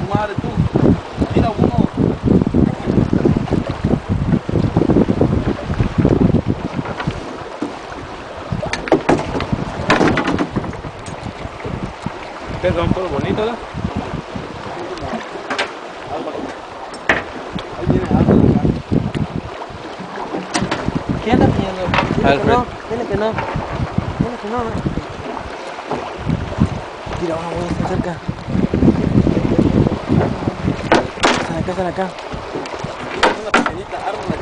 madre tú. Mira uno. Ustedes son puros bonitos, ¿no? Ahí viene Álvaro acá. ¿Quién anda pidiendo? Alfred. Dile que no. Dile que no. Tira una huella, está cerca. Están acá, están acá. Una pequeñita arma.